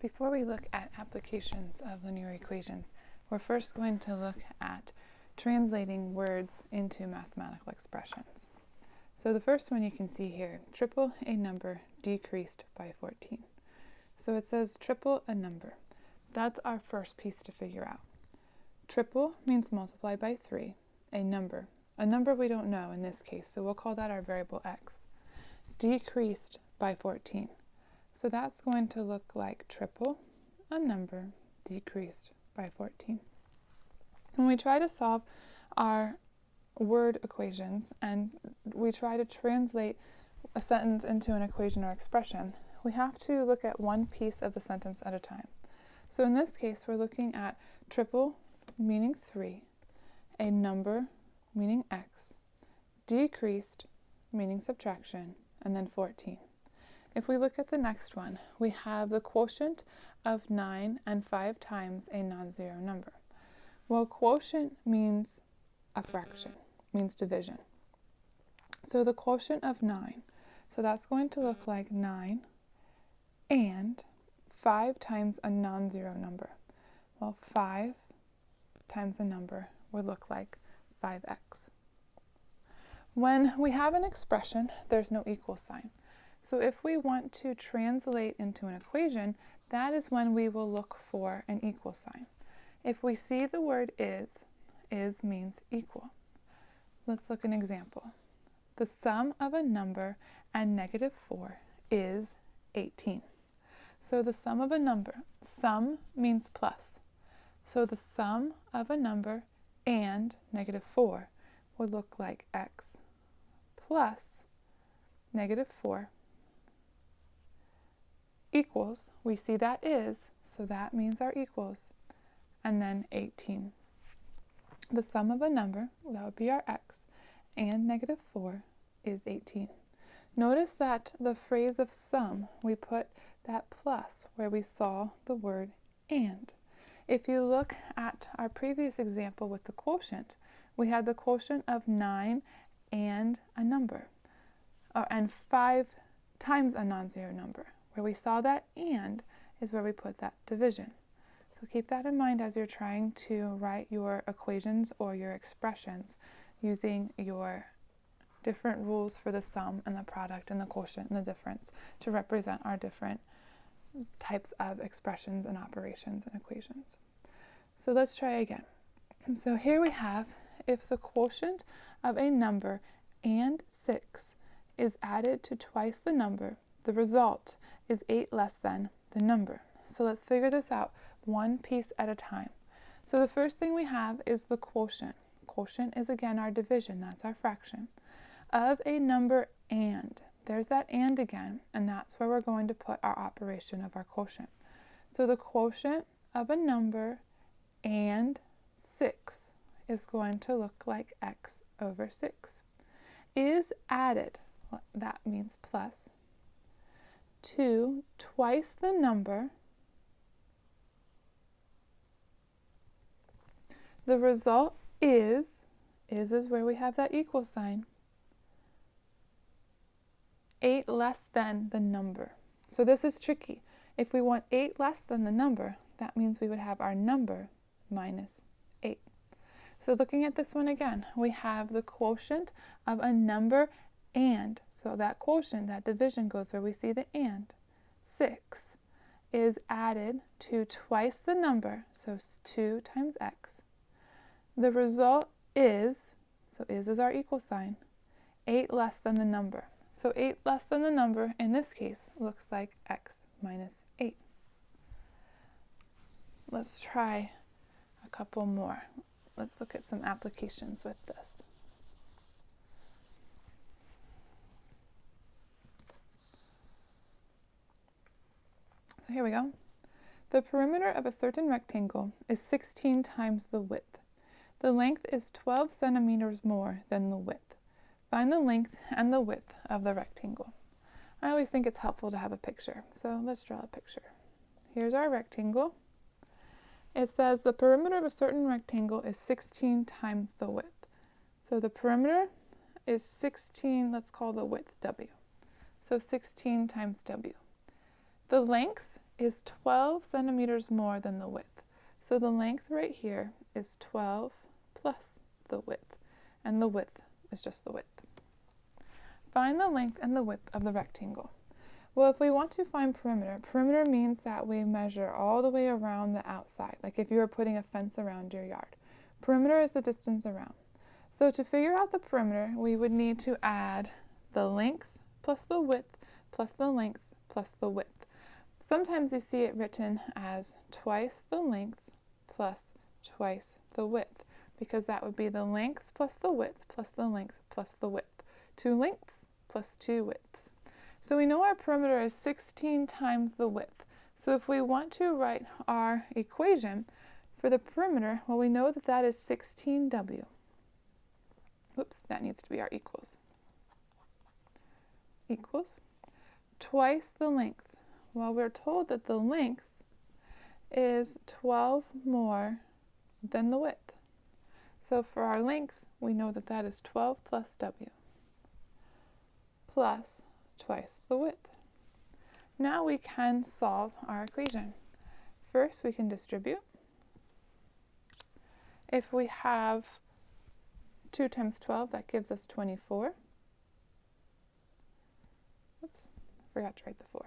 Before we look at applications of linear equations, we're first going to look at translating words into mathematical expressions. So the first one you can see here, triple a number decreased by 14. So it says triple a number. That's our first piece to figure out. Triple means multiply by 3, a number we don't know in this case, so we'll call that our variable x. Decreased by 14. So that's going to look like triple a number decreased by 14. When we try to solve our word equations and we try to translate a sentence into an equation or expression, we have to look at one piece of the sentence at a time. So in this case, we're looking at triple meaning 3, a number meaning x, decreased meaning subtraction, and then 14. If we look at the next one, we have the quotient of 9 and 5 times a non-zero number. Well, quotient means a fraction, means division. So the quotient of 9, so that's going to look like 9 and 5 times a non-zero number. Well, 5 times a number would look like 5x. When we have an expression, there's no equal sign. So if we want to translate into an equation, that is when we will look for an equal sign. If we see the word is means equal. Let's look at an example. The sum of a number and negative 4 is 18. So the sum of a number, sum means plus. So the sum of a number and negative 4 would look like x plus negative 4 equals, we see that is, so that means our equals, and then 18. The sum of a number, that would be our x, and negative 4 is 18. Notice that the phrase of sum, we put that plus where we saw the word and. If you look at our previous example with the quotient, we had the quotient of 9 and a number, and 5 times a non-zero number. Where we saw that and is where we put that division. So keep that in mind as you're trying to write your equations or your expressions using your different rules for the sum and the product and the quotient and the difference to represent our different types of expressions and operations and equations. So let's try again. So here we have, if the quotient of a number and 6 is added to twice the number, the result is 8 less than the number. So let's figure this out one piece at a time. So the first thing we have is the quotient. Quotient is again our division, that's our fraction, of a number and. There's that and again, and that's where we're going to put our operation of our quotient. So the quotient of a number and 6 is going to look like x over 6. Is added, well, that means plus, to twice the number. The result is where we have that equal sign, 8 less than the number. So this is tricky. If we want 8 less than the number, that means we would have our number minus 8. So looking at this one again, we have the quotient of a number and, so that quotient, that division goes where we see the and. 6 is added to twice the number, so 2 times x. The result is, so is our equal sign, 8 less than the number. So 8 less than the number, in this case, looks like x minus 8. Let's try a couple more. Let's look at some applications with this. So here we go. The perimeter of a certain rectangle is 16 times the width. The length is 12 centimeters more than the width. Find the length and the width of the rectangle. I always think it's helpful to have a picture, so let's draw a picture. Here's our rectangle. It says the perimeter of a certain rectangle is 16 times the width. So the perimeter is 16, let's call the width w. So 16 times w. The length is 12 centimeters more than the width. So the length right here is 12 plus the width, and the width is just the width. Find the length and the width of the rectangle. Well, if we want to find perimeter means that we measure all the way around the outside, like if you were putting a fence around your yard. Perimeter is the distance around. So to figure out the perimeter, we would need to add the length plus the width plus the length plus the width. Sometimes you see it written as twice the length plus twice the width, because that would be the length plus the width plus the length plus the width. 2 lengths plus 2 widths. So we know our perimeter is 16 times the width. So if we want to write our equation for the perimeter, well, we know that that is 16W. Oops, that needs to be our equals. Equals twice the length. Well, we're told that the length is 12 more than the width. So for our length, we know that that is 12 plus W plus twice the width. Now we can solve our equation. First, we can distribute. If we have 2 times 12, that gives us 24. Oops, forgot to write the 4.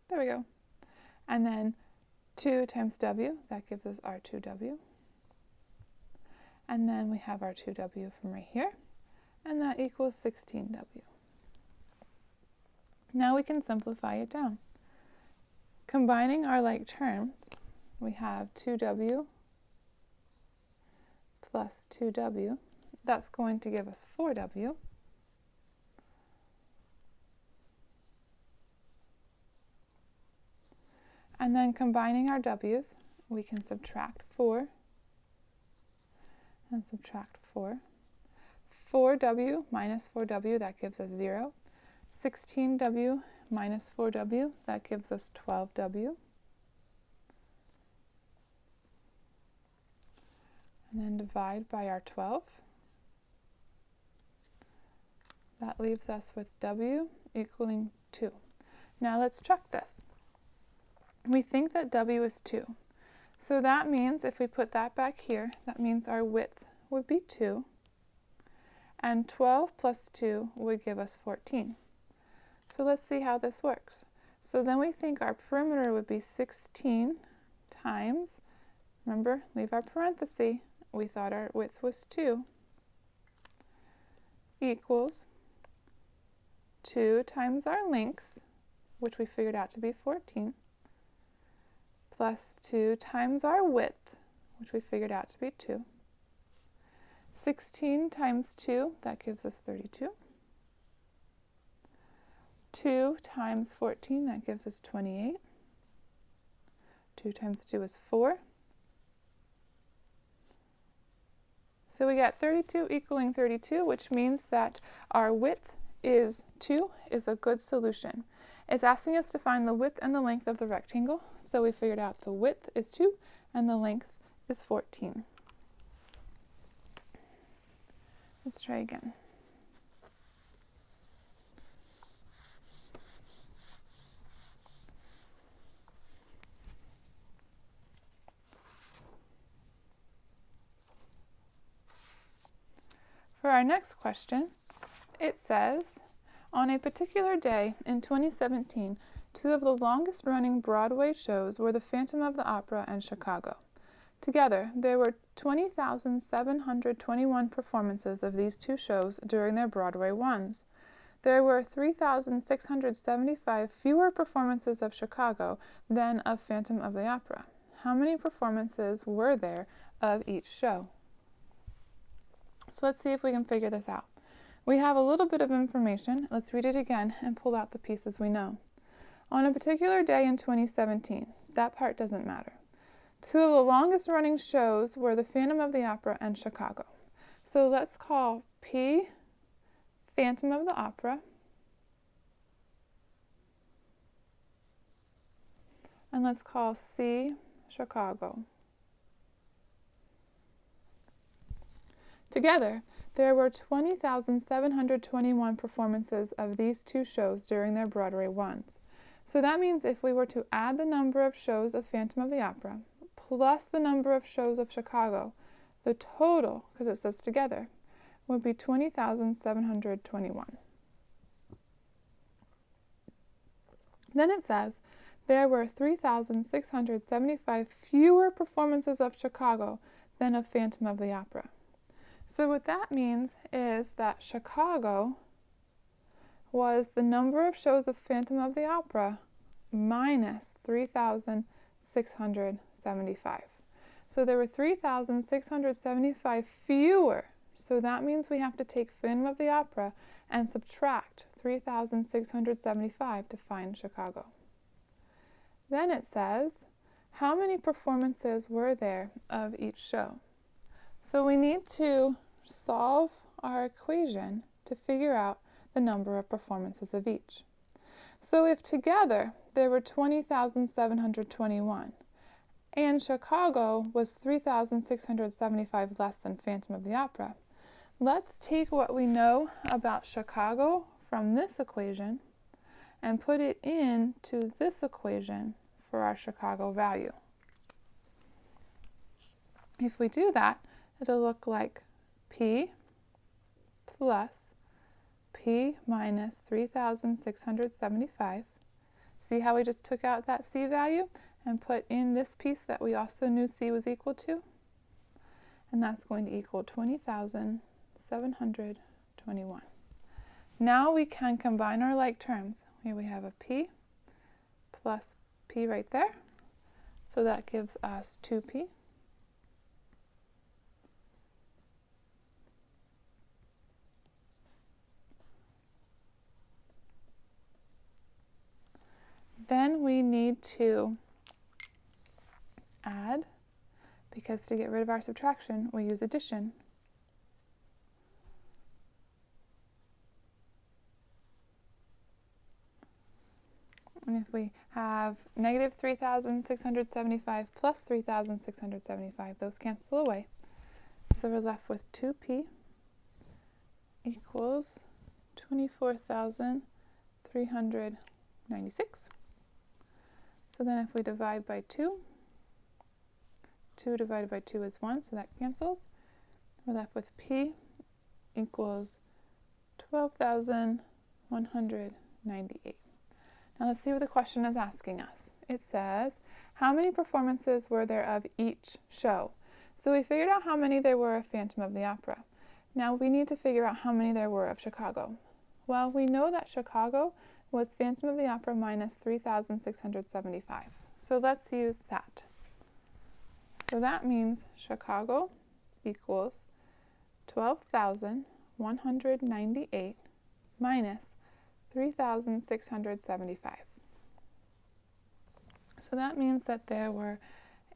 There we go. And then 2 times W, that gives us our 2W. And then we have our 2W from right here, and that equals 16W. Now we can simplify it down. Combining our like terms, we have 2W plus 2W. That's going to give us 4W. And then combining our W's, we can subtract 4 and subtract 4. 4W minus 4W, that gives us 0. 16W minus 4W, that gives us 12W. And then divide by our 12. That leaves us with W equaling 2. Now let's check this. We think that W is 2. So that means if we put that back here, that means our width would be 2. And 12 plus 2 would give us 14. So let's see how this works. So then we think our perimeter would be 16 times, remember, leave our parenthesis, we thought our width was 2, equals 2 times our length, which we figured out to be 14, plus 2 times our width, which we figured out to be 2. 16 times 2, that gives us 32. 2 times 14, that gives us 28. 2 times 2 is 4. So we got 32 equaling 32, which means that our width is 2 is a good solution. It's asking us to find the width and the length of the rectangle, so we figured out the width is 2 and the length is 14. Let's try again. For our next question, it says, on a particular day in 2017, 2 of the longest running Broadway shows were The Phantom of the Opera and Chicago. Together, there were 20,721 performances of these 2 shows during their Broadway runs. There were 3,675 fewer performances of Chicago than of Phantom of the Opera. How many performances were there of each show? So let's see if we can figure this out. We have a little bit of information. Let's read it again and pull out the pieces we know. On a particular day in 2017, that part doesn't matter. 2 of the longest running shows were The Phantom of the Opera and Chicago. So let's call P Phantom of the Opera, and let's call C Chicago. Together, there were 20,721 performances of these 2 shows during their Broadway runs. So that means if we were to add the number of shows of Phantom of the Opera plus the number of shows of Chicago, the total, because it says together, would be 20,721. Then it says there were 3,675 fewer performances of Chicago than of Phantom of the Opera. So what that means is that Chicago was the number of shows of Phantom of the Opera minus 3,675. So there were 3,675 fewer. So that means we have to take Phantom of the Opera and subtract 3,675 to find Chicago. Then it says, how many performances were there of each show? So we need to solve our equation to figure out the number of performances of each. So if together there were 20,721 and Chicago was 3,675 less than Phantom of the Opera, let's take what we know about Chicago from this equation and put it into this equation for our Chicago value. If we do that, it'll look like P plus P minus 3,675. See how we just took out that C value and put in this piece that we also knew C was equal to? And that's going to equal 20,721. Now we can combine our like terms. Here we have a P plus P right there. So that gives us 2P. Then we need to add, because to get rid of our subtraction, we use addition. And if we have negative 3,675 plus 3,675, those cancel away. So we're left with 2P equals 24,396. So then if we divide by 2, 2 divided by 2 is 1, so that cancels. We're left with P equals 12,198. Now let's see what the question is asking us. It says, how many performances were there of each show? So we figured out how many there were of Phantom of the Opera. Now we need to figure out how many there were of Chicago. Well, we know that Chicago was Phantom of the Opera minus 3,675. So let's use that. So that means Chicago equals 12,198 minus 3,675. So that means that there were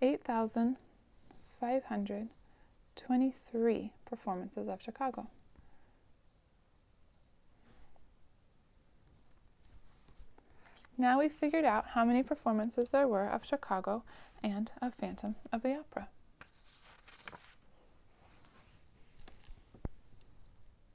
8,523 performances of Chicago. Now we've figured out how many performances there were of Chicago and of Phantom of the Opera.